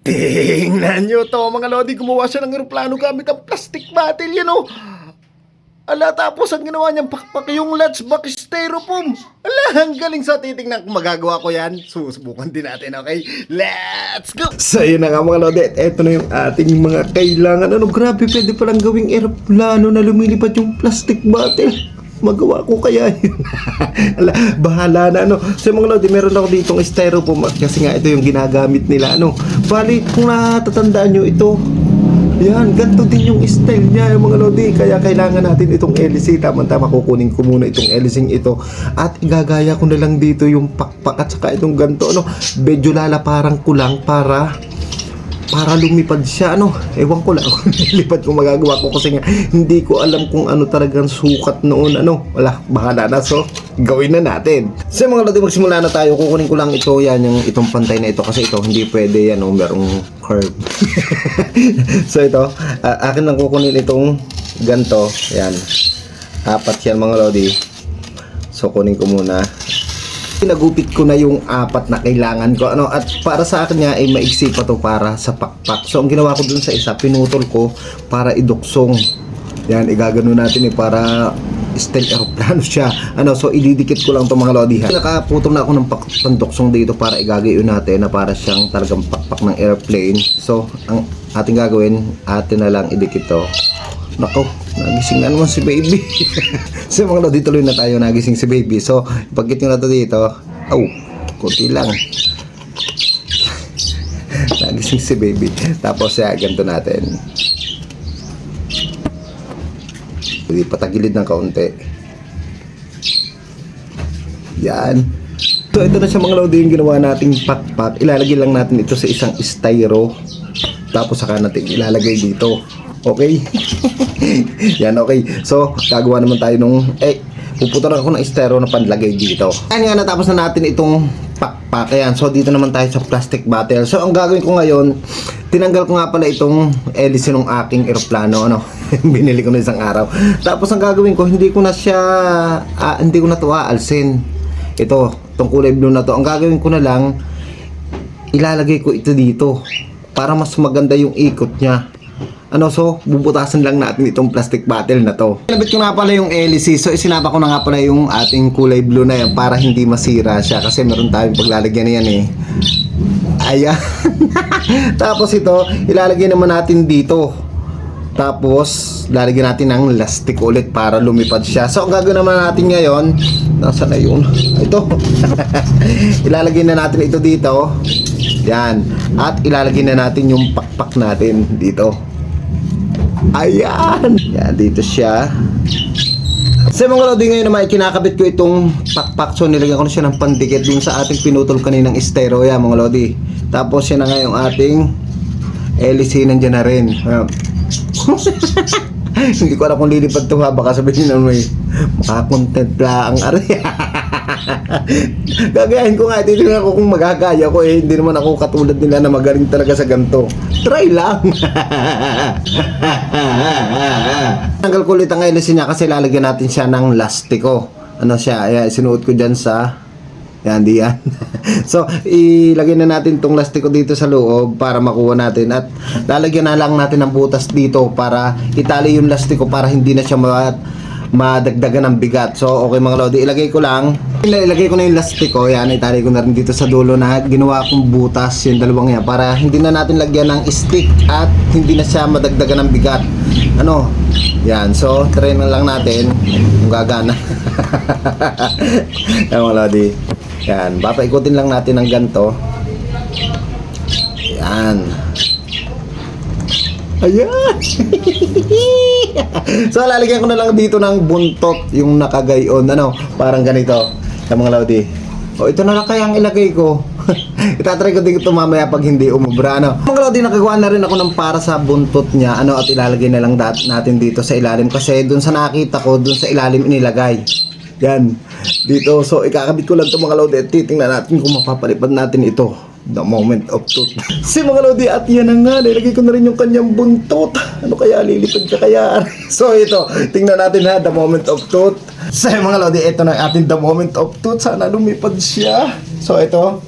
Tingnan nyo to mga lodi, gumawa siya ng eroplano gamit ang plastic bottle yan oh. Ala, tapos ang ginawa niyang pakpak yung latchback styrofoam. Ala, ang galing, sa titingnan kung magagawa ko yan. Susubukan din natin, okay? Let's go! So yun na nga mga lodi, eto na yung ating mga kailangan. Ano, grabe, pwede palang gawing eroplano na lumilipad yung plastic bottle. Magawa ko kaya yun. Ala, bahala na ano. So mga lodi, meron ako ditong styrofoam kasi nga ito yung ginagamit nila. Ano, bali, kung natatandaan nyo ito, yan, ganito din yung style niya yung mga lodi. Kaya kailangan natin itong LC. Tama-tama, kukunin ko muna itong LC ito. At igagaya ko na lang dito yung pakpak at saka itong ganito. Ano, medyo lalaparang ko lang para lumipad siya. Ano, ewan ko lang kung nilipad kung magagawa ko. Kasi nga, hindi ko alam kung ano talagang sukat noon. Ano, wala, bahala na. So, gawin na natin. So mga lodi, magsimula na tayo. Kukunin ko lang ito, yan, yung itong pantay na ito. Kasi ito, hindi pwede yan, oh, merong curve. So ito, akin lang kukunin itong ganto. Yan, 4 yan mga lodi. So kunin ko muna. Pinagupit ko na yung 4 na kailangan ko. Ano, at para sa akin nga ay maigsi pa to para sa pakpak. So ang ginawa ko dun sa isa, pinutol ko para iduksong. Yan, igagano natin para style aeroplano siya. Ano, so ididikit ko lang to mga lodi ha. Nakaputol na ako ng panduksong dito para igagayon natin na para siyang talagang pakpak ng airplane. So ang ating gagawin, atin na lang idikit to. Nako, nagising na naman si baby. So mga lodi, tuloy na tayo, nagising si baby. So ipagkit nyo na to dito. Oh, kunti lang. Nagising si baby. Tapos ganito natin. Pwede patagilid ng kaunti. Yan. So ito na siya mga lodi, yung ginawa nating pakpak. Ilalagay lang natin ito sa isang styro. Tapos saka natin ilalagay dito. Okay? Yan, okay. So gagawa naman tayo nung puputulan ako ng styro na panlagay dito. Ayan nga, natapos na natin itong pakpak. Ayan, so dito naman tayo sa plastic bottle. So ang gagawin ko ngayon, tinanggal ko nga pala itong hélice ng aking eroplano. Ano? Binili ko na isang araw. Tapos ang gagawin ko, hindi ko na to aalsin. Itong kulay blue na to. Ang gagawin ko na lang, ilalagay ko ito dito para mas maganda yung ikot niya. Ano, so bubutasan lang natin itong plastic bottle na to. Kinabit ko nga pala yung hélice. So isinapa ko na nga pala yung ating kulay blue na yan para hindi masira siya. Kasi meron tayong paglalagyan na yan eh. Ayan. Tapos ito, ilalagay naman natin dito. Tapos, lalagyan natin ng lastik ulit para lumipad siya. So, ang gagawin naman natin ngayon, nasaan na yun? Ito. Ilalagay na natin ito dito. Yan. At ilalagay na natin yung pakpak natin dito. Ayan. Yan, dito siya. So, mga lodi, ngayon naman, kinakabit ko itong pakpak. So, nilagyan ko na siya ng pandikit dun sa ating pinutol kaninang styro. Yan, mga lodi. Tapos, yan na nga yung ating hélice, nandiyan na rin. Hindi ko alam kung lilipad to ha. Baka sabihin na may makakontent lang ari. Gagayahin ko nga. Titignan ko kung magagaya ko eh. Hindi naman ako katulad nila na magaling talaga sa ganito. Try lang. Tanggal ko ulit ang hélice niya kasi lalagyan natin siya ng lastiko. Ano siya, sinuot ko dyan sa yan, diyan. So, ilagay na natin itong lastiko dito sa loob para makuha natin. At lalagyan na lang natin ng butas dito para itali yung lastiko para hindi na siya madagdagan ng bigat. So, okay mga lodi, ilagay ko lang. Ilagay ko na yung lastiko. Yan, itali ko na rin dito sa dulo na ginawa kong butas. Yung dalawang yan para hindi na natin lagyan ng stick at hindi na siya madagdagan ng bigat. Ano? Yan, so try na lang natin kung gagana. Yan mga lodi. Yan, papaikutin lang natin ng ganito. Yan. Ayan. So lalagyan ko na lang dito ng buntot yung nakagayon. Ano, parang ganito. Yan mga lodi. O ito na lang kaya ang ilagay ko. Itatry ko dito mamaya pag hindi umubra. Ano, mga lodi, nakagawa na rin ako ng para sa buntot niya. Ano, at ilalagay na lang natin dito sa ilalim. Kasi dun sa nakita ko, dun sa ilalim inilagay. Yan, dito. So, ikakabit ko lang ito mga lodi at titingnan natin kung mapapalipad natin ito. The moment of truth. Si mga lodi, at yan na nga, nilagay ko na rin yung kanyang buntot. Ano kaya, lilipad ka kaya? So, ito, tingnan natin ha, the moment of truth. So, mga lodi, ito na ating the moment of truth. Sana lumipad siya. So ito,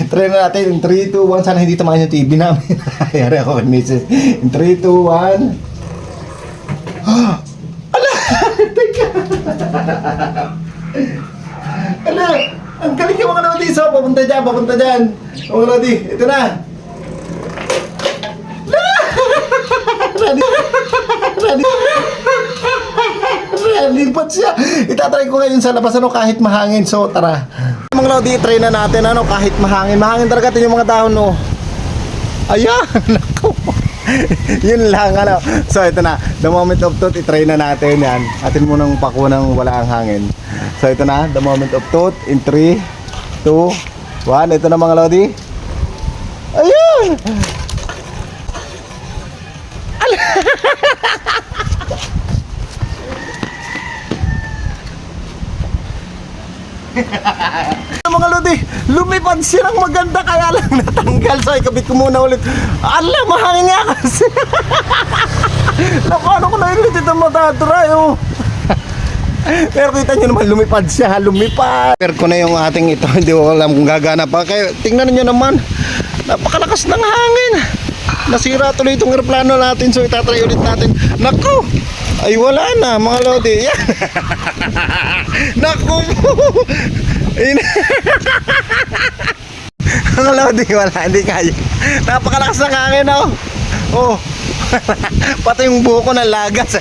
try na natin in 3, 2, 1. Sana hindi tamahan yung TV namin. Ayari ako kay Mrs. In 3, 2, 1. Ala! Teka! Ala! Ang galing yung mga lodi. So, papunta dyan. Mga lodi, ito na. Lipat siya. Itatry ko ngayon sa labas kahit mahangin. So tara. Mga lodi, try na natin kahit mahangin. Mahangin talaga yung mga dahon Ayan. Naku. Yun lang So ito na. The moment of truth, itry na natin yan. Atin mo ng pako ng wala ang hangin. So ito na. The moment of truth. In 3, 2, 1. Ito na mga lodi. Ayan. Mga lodi, lumipad siya ng maganda kaya lang natanggal. So ikabit ko muna ulit. Ala, mahangin nga kasi. Naku, ano ko na ulit ito mataturay Pero kita nyo naman, lumipad siya. Lumipad. Pero ko na yung ating ito. Hindi ko alam kung gagana pa. Kaya tingnan nyo naman, napakalakas ng hangin. Nasira tuloy itong aeroplano natin. So itatry ulit natin. Naku, ay wala na mga lodi. Yan. Naku. Mga lodi, wala, hindi kaya. Napakalakas ng hangin Oh. Pati yung buko na lagas